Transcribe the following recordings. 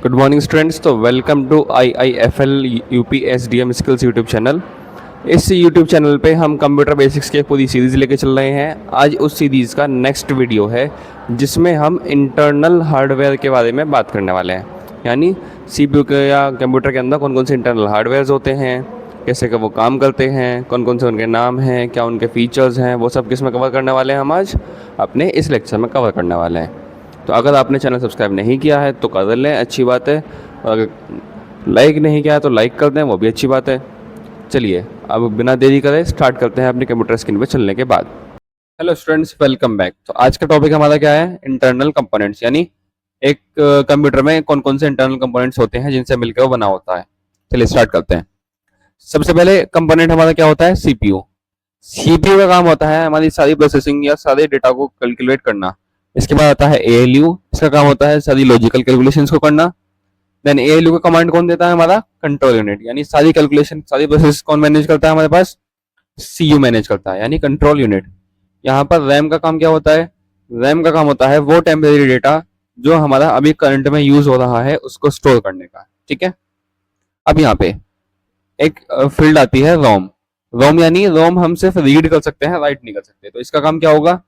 Good morning students. तो welcome to IIFL UPSDM skills YouTube channel. इस YouTube channel पे हम कंप्यूटर बेसिक्स के पूरी सीरीज़ लेके चल रहे हैं। आज उस सीरीज़ का नेक्स्ट वीडियो है जिसमें हम इंटरनल हार्डवेयर के बारे में बात करने वाले हैं। यानी CPU के या कंप्यूटर के अंदर कौन कौन से इंटरनल हार्डवेयर्स होते हैं, कैसे वो काम करते हैं, कौन कौन से उनके नाम हैं, क्या उनके फीचर्स हैं, वो सब किस में कवर करने वाले हैं हम आज अपने इस लेक्चर में कवर करने वाले हैं। तो अगर आपने चैनल सब्सक्राइब नहीं किया है तो कर लें, अच्छी बात है। और अगर लाइक नहीं किया है तो लाइक कर दें, वो भी अच्छी बात है। चलिए अब बिना देरी करे स्टार्ट करते हैं अपने कंप्यूटर स्क्रीन पर चलने के बाद। Hello students, welcome back. तो आज का टॉपिक हमारा क्या है? Internal components. यानी एक कंप्यूटर में कौन कौन से इंटरनल कंपोनेंट्स होते हैं जिनसे मिलकर वो बना होता है। चलिए स्टार्ट करते हैं। सबसे पहले कंपोनेंट हमारा क्या होता है? CPU। CPU का काम होता है हमारी सारी प्रोसेसिंग या सारे डेटा को कैलकुलेट करना। इसके बाद आता है ALU। इसका काम होता है सारी लॉजिकल कैलकुलेशंस को करना। देन ALU का कमांड कौन देता है? हमारा कंट्रोल यूनिट। यानी सारी कैलकुलेशन सारी प्रोसेस कौन मैनेज करता है? हमारे पास CU मैनेज करता है, यानी कंट्रोल यूनिट। यहाँ पर रैम का काम क्या होता है? रैम का काम होता है वो टेम्परेरी डेटा जो हमारा अभी करंट में यूज हो रहा है उसको स्टोर करने का। ठीक है। अब यहाँ पे एक फील्ड आती है रोम। रोम यानी रोम हम सिर्फ रीड कर सकते हैं, राइट नहीं कर सकते। तो इसका काम क्या होगा?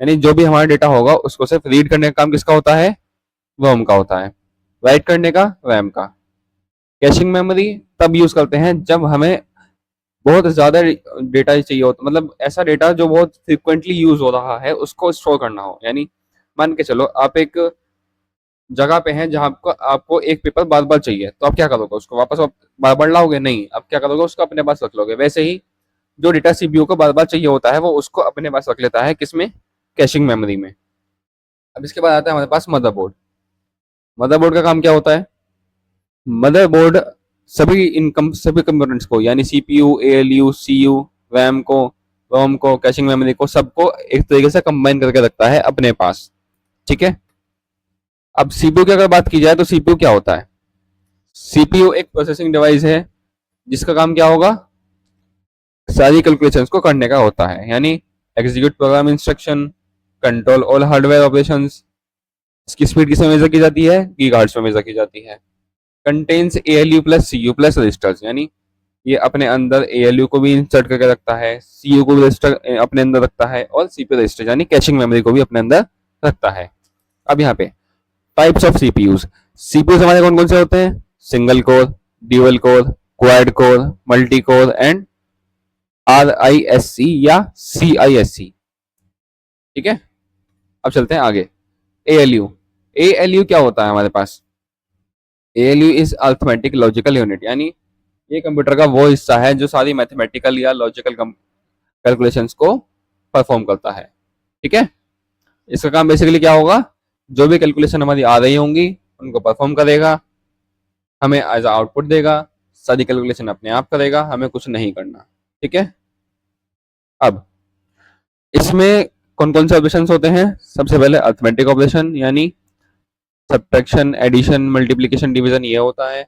यानी जो भी हमारा डेटा होगा उसको सिर्फ रीड करने का काम किसका होता है? रोम का होता है। राइट करने का रैम का। कैशिंग मेमोरी तब यूज करते हैं जब हमें बहुत ज्यादा डेटा चाहिए होता, मतलब ऐसा डेटा जो बहुत फ्रिक्वेंटली यूज हो रहा है उसको स्टोर करना हो। यानी मान के चलो आप एक जगह पे हैं जहां आपको एक पेपर बार बार चाहिए, तो आप क्या करोगे? उसको वापस बार बार लाओगे नहीं, आप क्या करोगे? उसको अपने पास रख लोगे। वैसे ही जो डेटा CPU को बार बार चाहिए होता है वो उसको अपने पास रख लेता है, किसमें? कैशिंग मेमोरी में। अब इसके बाद आता है हमारे पास मदरबोर्ड। मदरबोर्ड का काम क्या होता है? मदरबोर्ड सभी कंपोनेंट्स को, यानी CPU, ALU, CU, रैम को, रोम को, कैशिंग मेमोरी को, सबको एक तरीके से कंबाइन करके रखता है अपने पास। ठीक है। अब CPU की अगर बात की जाए तो CPU क्या होता है? CPU एक प्रोसेसिंग डिवाइस है जिसका काम क्या होगा? सारी कैलकुलेशंस को करने का होता है। यानी execute program instruction, control all hardware operations. इसकी स्पीड किसमें मेजर की जाती है? गीगाहर्ट्ज में मेजर की जाती है। Contains ALU plus CU plus registers. यानी ये अपने अंदर ALU को भी इंसर्ट करके रखता है, CU को भी रजिस्टर अपने अंदर रखता है, और CPU रजिस्टर यानी कैशिंग मेमोरी को भी अपने अंदर रखता है। अब यहाँ पे टाइप्स ऑफ CPUs। CPUs हमारे कौन कौन से होते हैं? Single core, dual core, quad core, multi core and RISC या CISC। ठीक है। अब चलते हैं आगे। ALU। ALU क्या होता है हमारे पास? ALU is arithmetic logical unit. यानी ये कंप्यूटर का वो हिस्सा है जो सारी मैथमेटिकल या लॉजिकल कैलकुलेशंस को परफॉर्म करता है। ठीक है। इसका काम बेसिकली क्या होगा? जो भी कैलकुलेशन हमारी आ रही होंगी उनको परफॉर्म करेगा, हमें एज आउटपुट देगा, सारी कैलकुलेशन अपने आप करेगा, हमें कुछ नहीं करना। ठीक है। अब इसमें कौन कौन से ऑपरेशंस होते हैं? सबसे पहले अर्थमेटिक ऑपरेशन, यानी सब्ट्रैक्शन, एडिशन, मल्टीप्लिकेशन, डिवीजन, ये होता है।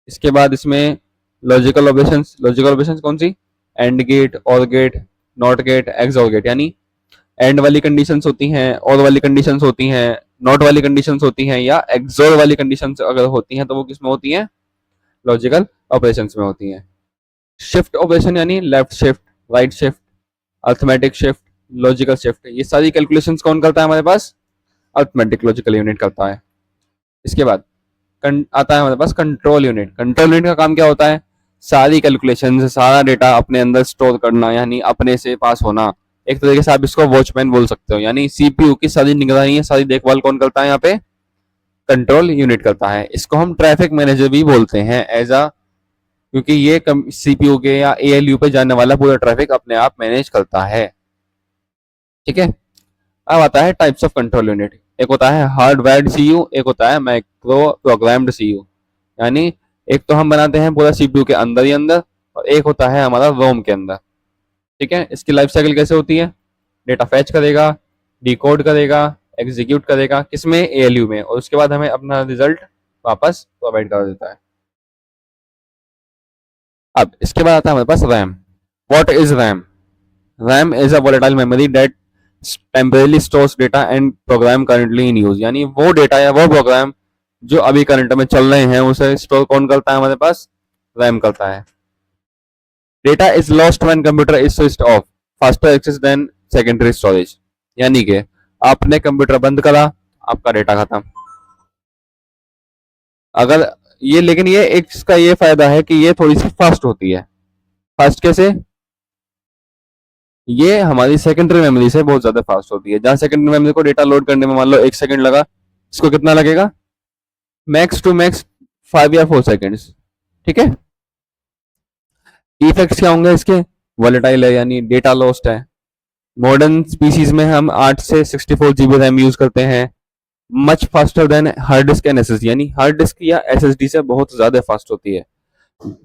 इसके बाद इसमें लॉजिकल ऑपरेशंस। लॉजिकल ऑपरेशंस कौन सी? AND gate, OR gate, NOT gate, XOR gate. यानी एंड वाली कंडीशंस होती हैं, और वाली कंडीशंस होती हैं, नॉट वाली कंडीशंस होती हैं, या एक्सओर वाली कंडीशंस अगर होती हैं तो वो किस में होती हैं? लॉजिकल ऑपरेशंस में होती हैं। शिफ्ट ऑपरेशन यानी left shift, right shift, arithmetic shift, logical shift, ये सारी कैलकुलेशंस कौन करता है हमारे पास? अर्थमेटिक लॉजिकल यूनिट करता है। इसके बाद आता है हमारे पास कंट्रोल यूनिट। कंट्रोल यूनिट का काम क्या होता है? सारी कैलकुलेशन, सारा डेटा अपने अंदर स्टोर करना, यानी अपने से पास होना। एक तरीके से आप इसको वॉचमैन बोल सकते हो। यानी CPU की सारी निगरानी, सारी देखभाल कौन करता है? यहाँ पे कंट्रोल यूनिट करता है। इसको हम ट्रैफिक मैनेजर भी बोलते हैं एज अ, क्योंकि ये CPU के या ALU पे जाने वाला पूरा ट्रैफिक अपने आप मैनेज करता है। ठीक है। अब आता है टाइप्स ऑफ कंट्रोल यूनिट। एक होता है हार्डवायर्ड CU, एक होता है माइक्रो प्रोग्राम्ड CU। यानी एक तो हम बनाते हैं पूरा CPU के अंदर ही अंदर, और एक होता है हमारा रोम के अंदर। ठीक है। इसकी लाइफ साइकिल कैसे होती है? डेटा फैच करेगा, डिकोड करेगा, एग्जीक्यूट करेगा, किसमें? ALU में, और उसके बाद हमें अपना रिजल्ट वापस प्रोवाइड कर देता है। अब इसके बाद आता है हमारे पास RAM. What is RAM? RAM is a volatile memory that temporarily stores data and program currently in use. यानी वो डेटा या वो प्रोग्राम जो अभी करंट में चल रहे हैं उसे स्टोर कौन करता है हमारे पास, रैम करता है। Data is lost when computer is switched off, faster access than secondary storage. यानी कि आपने कंप्यूटर बंद करा, आपका डेटा खत्म। अगर ये, लेकिन ये एक इसका ये फायदा है कि ये थोड़ी सी फास्ट होती है। फास्ट कैसे, ये हमारी सेकेंडरी मेमोरी से बहुत ज्यादा फास्ट होती है। जहां सेकेंडरी मेमोरी को डेटा लोड करने में मान लो 1 सेकंड लगा, इसको कितना लगेगा, मैक्स टू मैक्स 5 या 4 सेकेंड्स। ठीक है। इफेक्ट्स क्या होंगे इसके, वॉलेटाइल है यानी डेटा लॉस्ट है। मॉडर्न स्पीसीज में हम 8 से 64 GB रैम यूज करते हैं। Much faster than hard disk and SSD, यानी हार्ड डिस्क या एसएसडी से बहुत ज्यादा फास्ट होती है।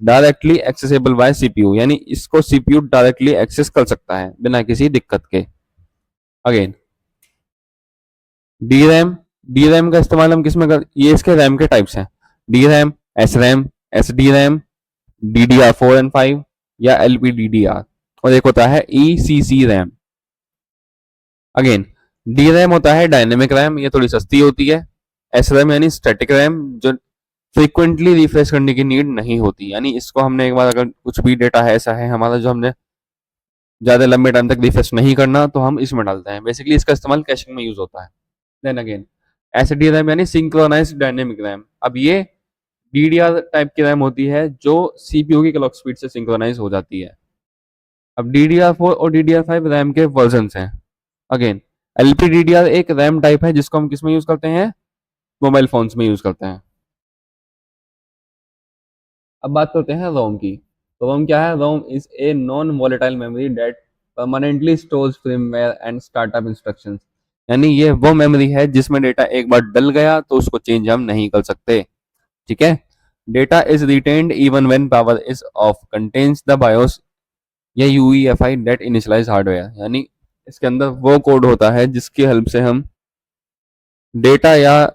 डायरेक्टली एक्सेसिबल बाय सीपीयू, यानी इसको सीपीयू डायरेक्टली एक्सेस कर सकता है बिना किसी दिक्कत के। Again D RAM, D RAM का इस्तेमाल हम किस में कर, ये इसके रैम के टाइप्स हैं, D RAM, S RAM, S D RAM, DDR4 and 5 या LPDDR, और एक होता है ECC RAM. Again D RAM होता है डायनेमिक रैम, ये थोड़ी सस्ती होती है। एस रैम यानी स्टैटिक रैम, जो फ्रीक्वेंटली रिफ्रेश करने की नीड नहीं होती, यानी इसको हमने एक बार अगर कुछ भी डेटा है ऐसा है हमारा जो हमने ज्यादा लंबे टाइम तक रिफ्रेश नहीं करना तो हम इसमें डालते हैं। बेसिकली इसका इस्तेमाल कैशिंग में यूज होता है। देन अगेन एसडी रैम यानी सिंक्रोनाइज डायनेमिक रैम। अब ये डीडीआर टाइप की रैम होती है जो सीपीयू की क्लॉक स्पीड से सिंक्रोनाइज हो जाती है। अब DDR4 और DDR5 रैम के वर्जन हैं। अगेन LPDDR एक रैम टाइप है जिसको हम किसमें यूज करते हैं, मोबाइल फोन्स में यूज करते हैं। अब बात करते हैं रोम की। तो रोम क्या है, ROM is a non volatile memory that permanently stores firmware and startup instructions. यानी ये वो मेमोरी है जिसमें डेटा एक बार डल गया तो उसको चेंज हम नहीं कर सकते। ठीक है। Data is retained even when power is of, contains the BIOS या यूईएफआई डेट इनिशियलाइज हार्डवेयर। यानी इसके अंदर वो कोड होता है जिसकी हेल्प से हम डेटा या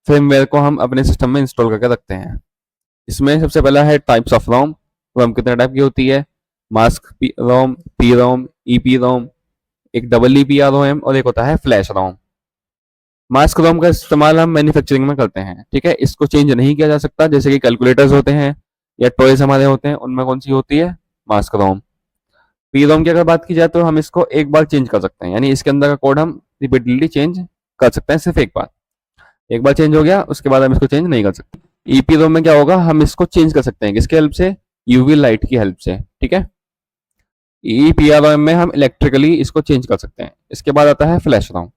फर्मवेयर को हम अपने सिस्टम में इंस्टॉल करके रखते हैं। इसमें सबसे पहला है टाइप्स ऑफ रोम। रोम कितने टाइप की होती है, मास्क रोम, पी रोम, ईपी रोम, एक डबल ईपीआर रोम और एक होता है फ्लैश रोम। मास्क रोम का इस्तेमाल हम मैन्युफैक्चरिंग में करते हैं। ठीक है। इसको चेंज नहीं किया जा सकता, जैसे कि कैलकुलेटर्स होते हैं या टॉयज हमारे होते हैं, उनमें कौन सी होती है, मास्क रोम। पी रोम की अगर बात की जाए तो हम इसको एक बार चेंज कर सकते हैं, यानी इसके अंदर का कोड हम रिपीटेडली चेंज कर सकते हैं, सिर्फ एक बार। एक बार चेंज हो गया उसके बाद हम इसको चेंज नहीं कर सकते। ईपी रोम में क्या होगा, हम इसको चेंज कर सकते हैं किसके हेल्प से, यूवी लाइट की हेल्प से। ठीक है। ईपीआर रोम में हम इलेक्ट्रिकली इसको चेंज कर सकते हैं। इसके बाद आता है फ्लैश रोम,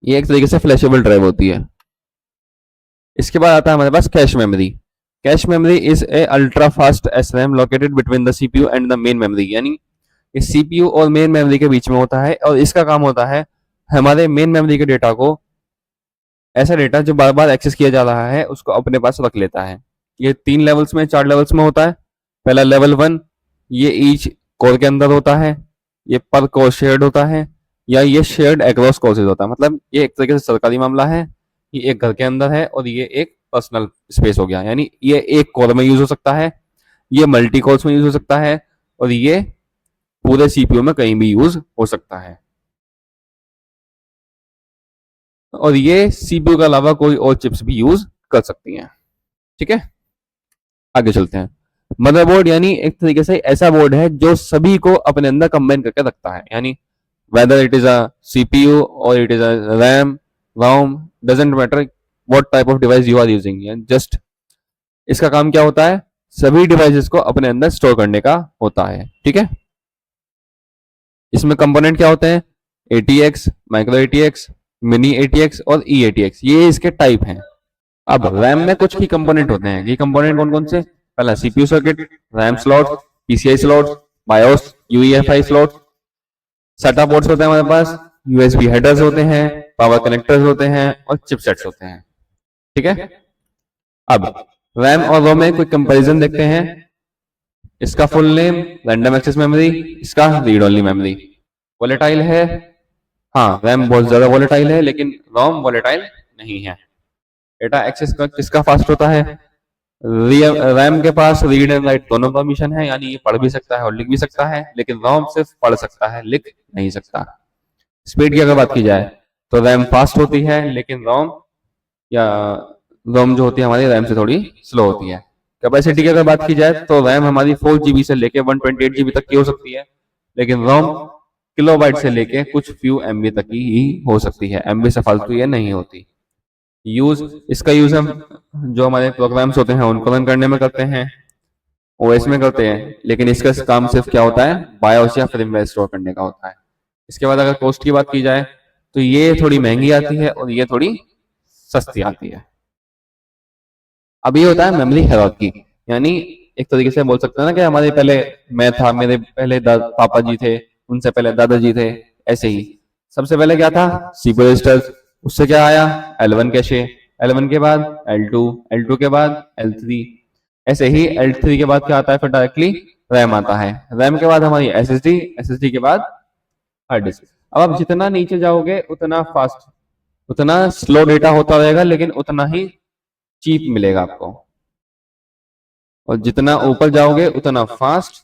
ये एक तरीके से फ्लैशेबल ड्राइव होती है। इसके बाद आता है हमारे पास cache memory. Cache memory is a ultra fast S RAM located between the CPU and the main memory, यानी इस सीपीयू और मेन मेमोरी के बीच में होता है और इसका काम होता है हमारे मेन मेमोरी के डेटा को, ऐसा डेटा जो बार बार एक्सेस किया जा रहा है उसको अपने पास रख लेता है। ये 3 लेवल्स में, 4 लेवल्स में होता है। पहला लेवल 1, ये ईच कोर के अंदर होता है, ये पर कोर शेयर्ड होता है या ये शेयर्ड अक्रॉस कोर्सेज होता है। मतलब ये एक तरीके से सरकारी मामला है, ये एक घर के अंदर है और ये एक पर्सनल स्पेस हो गया, यानी ये एक कोर में यूज हो सकता है, ये मल्टी कोर्स में यूज हो सकता है और ये पूरे सीपीयू में कहीं भी यूज हो सकता है। और ये सीपीयू के अलावा कोई और चिप्स भी यूज कर सकती हैं। ठीक है। आगे चलते हैं। मदरबोर्ड यानी एक तरीके से ऐसा बोर्ड है जो सभी को अपने अंदर कंबाइन करके रखता है, यानी whether it is a CPU or it is a RAM, ROM, doesn't matter what type of device you are using, just इसका काम क्या होता है, सभी डिवाइसेस को अपने अंदर स्टोर करने का होता है। ठीक है। इसमें कंपोनेंट क्या होते हैं, ATX, micro ATX, mini ATX और eATX, ये इसके टाइप हैं। अब रैम में कुछ की कंपोनेंट होते हैं, ये कंपोनेंट कौन कौन से, पहला CPU circuit, RAM slot, PCI slot, BIOS, UEFI slot, SATA ports होते हैं हमारे पास, USB हेडर्स होते हैं, पावर कनेक्टर्स होते हैं और चिपसेट्स होते हैं। ठीक है। अब रैम और रोम में कोई कंपैरिजन देखते हैं। इसका full name random access memory, इसका रीड ओनली मेमोरी। वोलेटाइल है, हाँ रैम बहुत ज्यादा वोलेटाइल है लेकिन रोम वोलेटाइल नहीं है। डेटा एक्सेस का किसका फास्ट होता है, रैम के पास रीड एंड राइट दोनों परमिशन है, यानी ये पढ़ भी सकता है और लिख भी सकता है, लेकिन रोम सिर्फ पढ़ सकता है, लिख नहीं सकता। स्पीड की अगर बात की जाए तो रैम फास्ट होती है लेकिन रोम या रोम जो होती है हमारी रैम से थोड़ी स्लो होती है। कैपेसिटी की अगर बात की जाए तो रैम हमारी 4 GB से लेके 128 GB तक की हो सकती है, लेकिन रोम किलोबाइट से लेके कुछ फ्यू MB तक की ही हो सकती है, MB से फालतू ये नहीं होती। यूज इसका यूज हम जो हमारे प्रोग्राम्स होते हैं उनको रन करने में करते हैं, ओएस में करते हैं, लेकिन इसका काम सिर्फ क्या होता है, बायोस या firmware स्टोर करने का होता है। इसके बाद अगर कॉस्ट की बात की जाए तो ये थोड़ी महंगी आती है और ये थोड़ी सस्ती आती है। अब ये होता है मेमोरी हायरार्की, यानी एक तरीके से बोल सकते हैं ना कि हमारे पहले मैं था, मेरे पहले पापा जी थे, उनसे पहले दादाजी थे, ऐसे ही सबसे पहले क्या था, सीपीयू रजिस्टर्स, उससे क्या आया L1 कैशे, L1 के बाद L2, L2 के बाद L3, ऐसे ही L3 के बाद क्या आता है, फिर डायरेक्टली रैम आता है, रैम के बाद हमारी SSD, SSD के बाद हार्ड डिस्क। अब आप जितना नीचे जाओगे उतना फास्ट, उतना स्लो डेटा होता रहेगा, लेकिन उतना ही चीप मिलेगा आपको, और जितना ऊपर जाओगे उतना फास्ट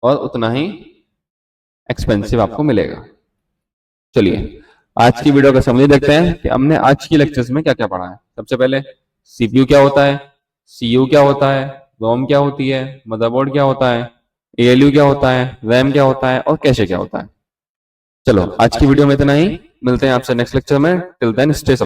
और उतना ही एक्सपेंसिव आपको मिलेगा। चलिए आज की वीडियो का समरी देखते हैं कि हमने आज की लेक्चर्स में क्या क्या पढ़ा है। सबसे पहले सीपीयू क्या होता है, सीयू क्या होता है, रोम क्या होती है, मदरबोर्ड क्या होता है, एएलयू क्या होता है, रैम क्या होता है और कैशे क्या होता है। चलो आज की वीडियो में इतना ही, मिलते हैं आपसे नेक्स्ट लेक्चर में। Till then stay